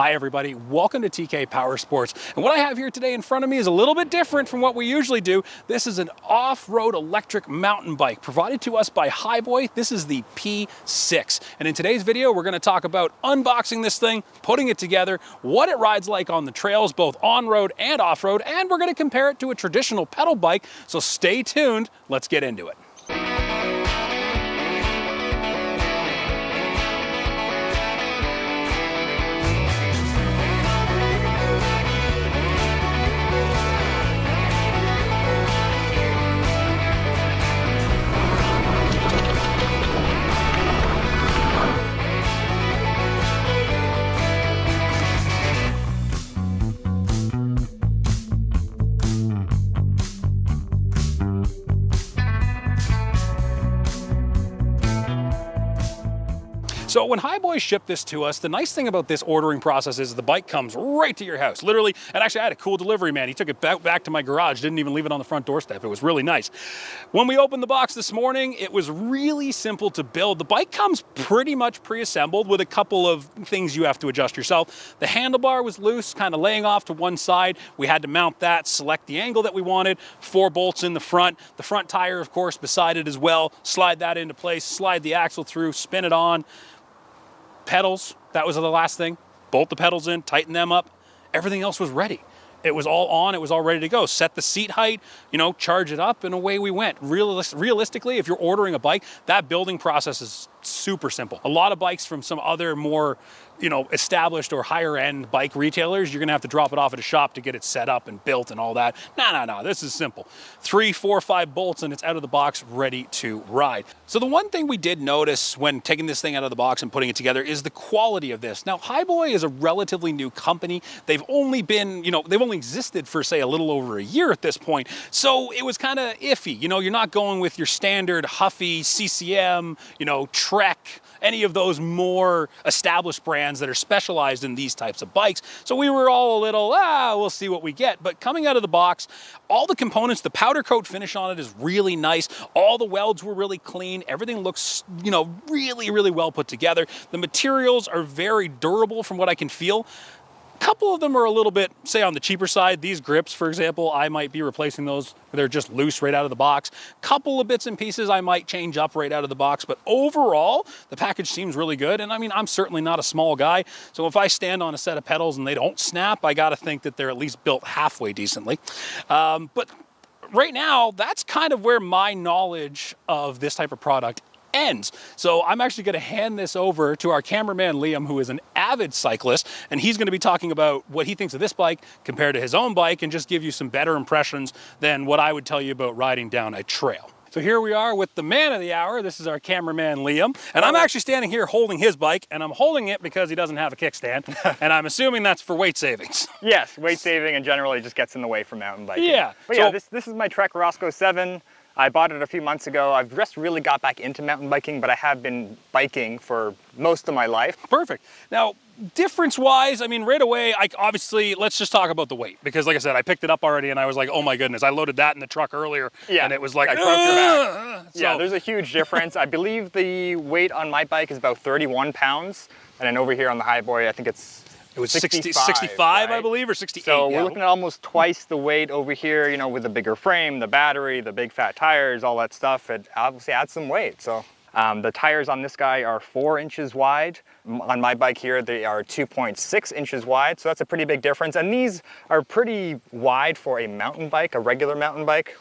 Hi everybody, welcome to TK Power Sports. And what I have here today in front of me is a little bit different from what we usually do. This is an off-road electric mountain bike provided to us by Hiboy. This is the P6. And in today's video, we're gonna talk about unboxing this thing, putting it together, what it rides like on the trails, both on-road and off-road, and we're gonna compare it to a traditional pedal bike. So stay tuned, let's get into it. So when Hiboy shipped this to us, the nice thing about this ordering process is the bike comes right to your house, literally. And actually I had a cool delivery man. He took it back to my garage, didn't even leave it on the front doorstep. It was really nice. When we opened the box this morning, it was really simple to build. The bike comes pretty much pre-assembled with a couple of things you have to adjust yourself. The handlebar was loose, kind of laying off to one side. We had to mount that, select the angle that we wanted, 4 bolts in the front tire, of course, beside it as well. Slide that into place, slide the axle through, spin it on. Pedals, that was the last thing. Bolt the pedals in, tighten them up. Everything else was ready. It was all on, it was all ready to go. Set the seat height, charge it up, and away we went. Realistically, if you're ordering a bike, that building process is super simple. A lot of bikes from some other more, established or higher end bike retailers, you're gonna have to drop it off at a shop to get it set up and built and all that. No, this is simple. 3, 4, 5 bolts and it's out of the box, ready to ride. So the one thing we did notice when taking this thing out of the box and putting it together is the quality of this. Now, Hiboy is a relatively new company. They've only been, they've only existed for say a little over a year at this point. So it was kind of iffy. You're not going with your standard Huffy, CCM, Trek, any of those more established brands that are specialized in these types of bikes. So we were all a little, we'll see what we get. But coming out of the box, all the components, the powder coat finish on it is really nice. All the welds were really clean. Everything looks, really, really well put together. The materials are very durable from what I can feel. A couple of them are a little bit, say, on the cheaper side. These grips, for example, I might be replacing those. They're just loose right out of the box. Couple of bits and pieces I might change up right out of the box, but overall, the package seems really good. And I mean, I'm certainly not a small guy, so if I stand on a set of pedals and they don't snap, I gotta think that they're at least built halfway decently. But right now, that's kind of where my knowledge of this type of product ends. So I'm actually going to hand this over to our cameraman Liam, who is an avid cyclist, and he's going to be talking about what he thinks of this bike compared to his own bike and just give you some better impressions than what I would tell you about riding down a trail. So here we are with the man of the hour. This is our cameraman Liam, and I'm actually standing here holding his bike, and I'm holding it because he doesn't have a kickstand, and I'm assuming that's for weight savings. Yes, weight saving, and generally just gets in the way from mountain biking. Yeah. But so, yeah, this is my Trek Roscoe 7. I bought it a few months ago. I've just really got back into mountain biking, but I have been biking for most of my life. Perfect. Now, difference-wise, I mean, right away, obviously, let's just talk about the weight. Because like I said, I picked it up already and I was like, oh my goodness, I loaded that in the truck earlier. Yeah, and it was like, I broke your back. So, yeah, there's a huge difference. I believe the weight on my bike is about 31 pounds. And then over here on the Hiboy, I think it was 65, right? I believe, or 68. So we're looking at almost twice the weight over here, with the bigger frame, the battery, the big fat tires, all that stuff. It obviously adds some weight. So the tires on this guy are 4 inches wide. On my bike here, they are 2.6 inches wide. So that's a pretty big difference. And these are pretty wide for a mountain bike, a regular mountain bike.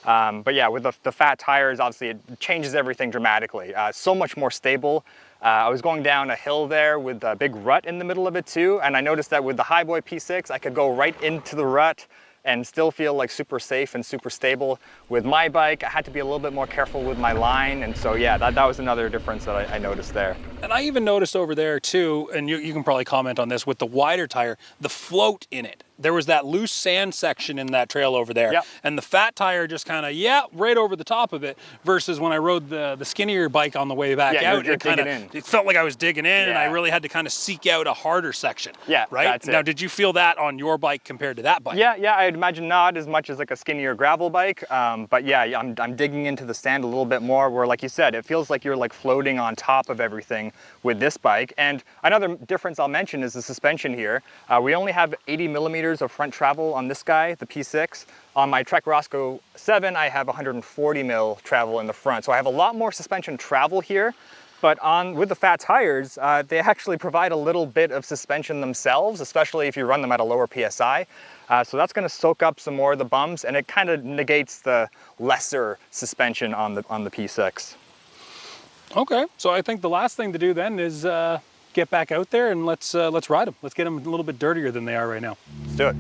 But yeah, with the fat tires, obviously it changes everything dramatically. So much more stable. I was going down a hill there with a big rut in the middle of it too, and I noticed that with the Hiboy P6, I could go right into the rut and still feel like super safe and super stable. With my bike, I had to be a little bit more careful with my line, and so yeah, that was another difference that I noticed there. And I even noticed over there too, and you can probably comment on this, with the wider tire, the float in it there was that loose sand section in that trail over there. Yep. And the fat tire just kind of, right over the top of it, versus when I rode the skinnier bike on the way back out, you're digging in. It felt like I was digging in, and I Yeah. really had to kind of seek out a harder section. Yeah, right? that's it. Now, did you feel that on your bike compared to that bike? Yeah, I'd imagine not as much as like a skinnier gravel bike, but yeah, I'm digging into the sand a little bit more, where like you said, it feels like you're like floating on top of everything with this bike. And another difference I'll mention is the suspension here. We only have 80 millimeters of front travel on this guy, the P6. On my Trek Roscoe 7, I have 140 mil travel in the front. So I have a lot more suspension travel here, but with the fat tires, they actually provide a little bit of suspension themselves, especially if you run them at a lower PSI. So that's gonna soak up some more of the bumps, and it kind of negates the lesser suspension on the P6. Okay, so I think the last thing to do then is get back out there and let's ride them. Let's get them a little bit dirtier than they are right now. Let's do it.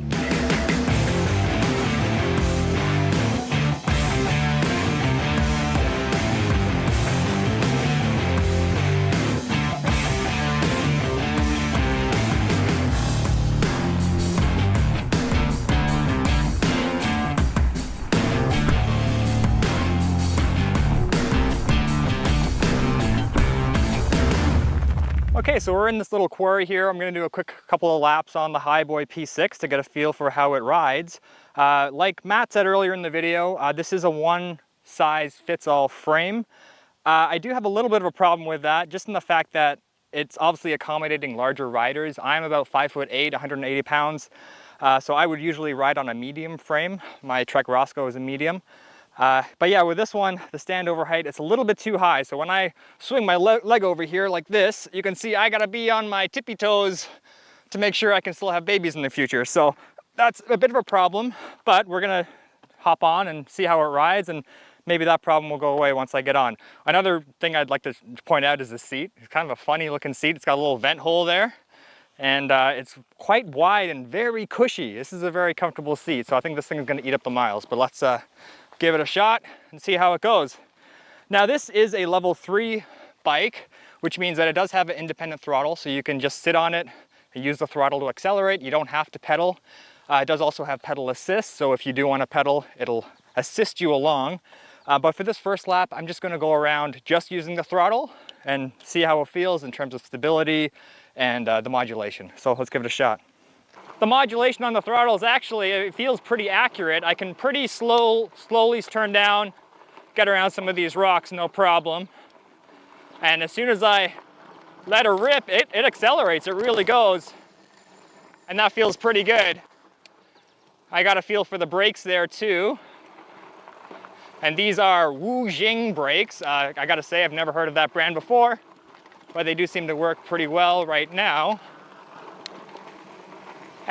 Okay, so we're in this little quarry here. I'm gonna do a quick couple of laps on the Hiboy P6 to get a feel for how it rides. Like Matt said earlier in the video, this is a one-size-fits-all frame. I do have a little bit of a problem with that, just in the fact that it's obviously accommodating larger riders. I'm about 5'8", 180 pounds, so I would usually ride on a medium frame. My Trek Roscoe is a medium. But yeah, with this one, the standover height, it's a little bit too high. So when I swing my leg over here like this, you can see I gotta be on my tippy toes to make sure I can still have babies in the future. So that's a bit of a problem, but we're gonna hop on and see how it rides, and maybe that problem will go away once I get on. Another thing I'd like to point out is the seat. It's kind of a funny looking seat. It's got a little vent hole there, and it's quite wide and very cushy. This is a very comfortable seat, so I think this thing is gonna eat up the miles, but let's give it a shot and see how it goes. Now this is a level 3 bike, which means that it does have an independent throttle, so you can just sit on it and use the throttle to accelerate. You don't have to pedal. It does also have pedal assist, so if you do want to pedal, it'll assist you along. But for this first lap, I'm just gonna go around just using the throttle and see how it feels in terms of stability and the modulation. So let's give it a shot. The modulation on the throttle is actually, it feels pretty accurate. I can pretty slowly turn down, get around some of these rocks, no problem. And as soon as I let her rip, it accelerates, it really goes. And that feels pretty good. I got a feel for the brakes there too. And these are Wu Jing brakes. I gotta say, I've never heard of that brand before, but they do seem to work pretty well right now.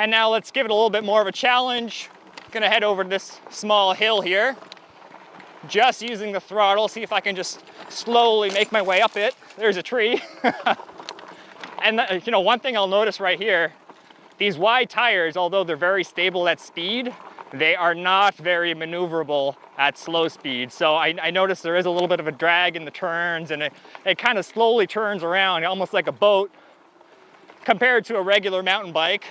And now let's give it a little bit more of a challenge. Gonna head over to this small hill here, just using the throttle, see if I can just slowly make my way up it. There's a tree. And you know, one thing I'll notice right here, these wide tires, although they're very stable at speed, they are not very maneuverable at slow speed. So I notice there is a little bit of a drag in the turns, and it kind of slowly turns around, almost like a boat, compared to a regular mountain bike.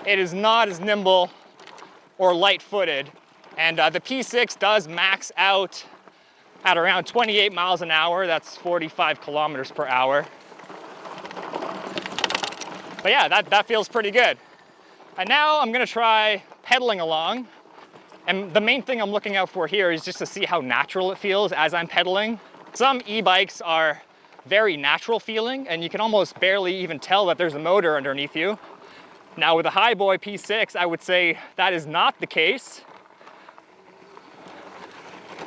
It is not as nimble or light-footed. And the P6 does max out at around 28 miles an hour. That's 45 kilometers per hour. But yeah, that feels pretty good. And now I'm gonna try pedaling along. And the main thing I'm looking out for here is just to see how natural it feels as I'm pedaling. Some e-bikes are very natural feeling, and you can almost barely even tell that there's a motor underneath you. Now with a Hiboy P6, I would say that is not the case.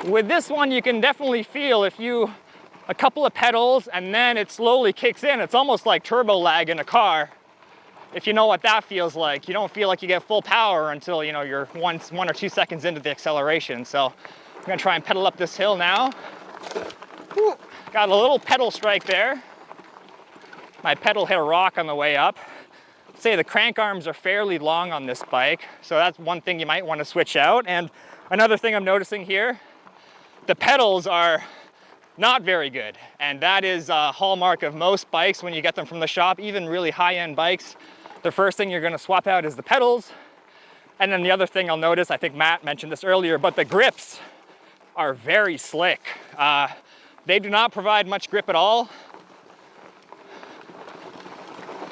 With this one, you can definitely feel a couple of pedals and then it slowly kicks in. It's almost like turbo lag in a car. If you know what that feels like, you don't feel like you get full power until you're one or 2 seconds into the acceleration. So I'm gonna try and pedal up this hill now. Whew. Got a little pedal strike there. My pedal hit a rock on the way up. Say the crank arms are fairly long on this bike, so that's one thing you might want to switch out. And another thing I'm noticing here, the pedals are not very good, and that is a hallmark of most bikes when you get them from the shop. Even really high-end bikes the first thing you're gonna swap out is the pedals. And then the other thing I'll notice, I think Matt mentioned this earlier, but the grips are very slick. They do not provide much grip at all.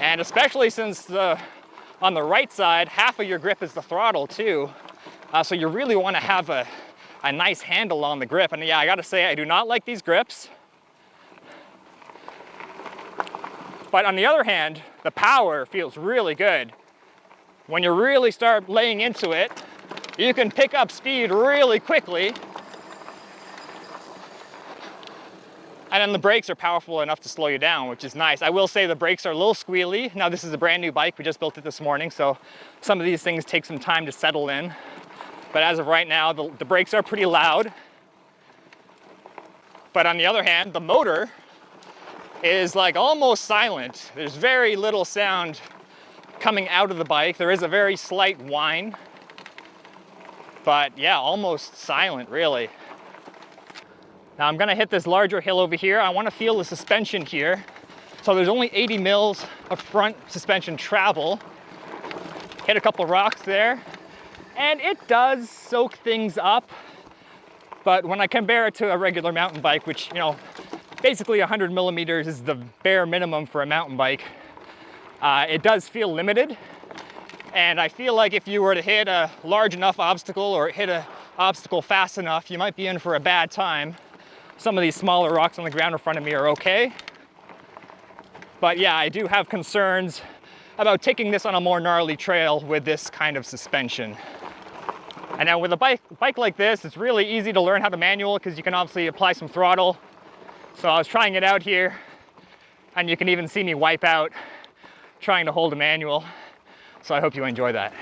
And especially since on the right side, half of your grip is the throttle too. So you really want to have a nice handle on the grip. And yeah, I gotta say, I do not like these grips. But on the other hand, the power feels really good. When you really start laying into it, you can pick up speed really quickly. And then the brakes are powerful enough to slow you down, which is nice. I will say the brakes are a little squealy. Now this is a brand new bike, we just built it this morning, so some of these things take some time to settle in. But as of right now, the brakes are pretty loud. But on the other hand, the motor is like almost silent. There's very little sound coming out of the bike. There is a very slight whine, but yeah, almost silent really. Now I'm gonna hit this larger hill over here. I wanna feel the suspension here. So there's only 80 mils of front suspension travel. Hit a couple rocks there, and it does soak things up. But when I compare it to a regular mountain bike, which, you know, basically 100 millimeters is the bare minimum for a mountain bike, it does feel limited. And I feel like if you were to hit a large enough obstacle or hit an obstacle fast enough, you might be in for a bad time. Some of these smaller rocks on the ground in front of me are okay. But yeah, I do have concerns about taking this on a more gnarly trail with this kind of suspension. And now with a bike like this, it's really easy to learn how to manual because you can obviously apply some throttle. So I was trying it out here, and you can even see me wipe out trying to hold a manual. So I hope you enjoy that.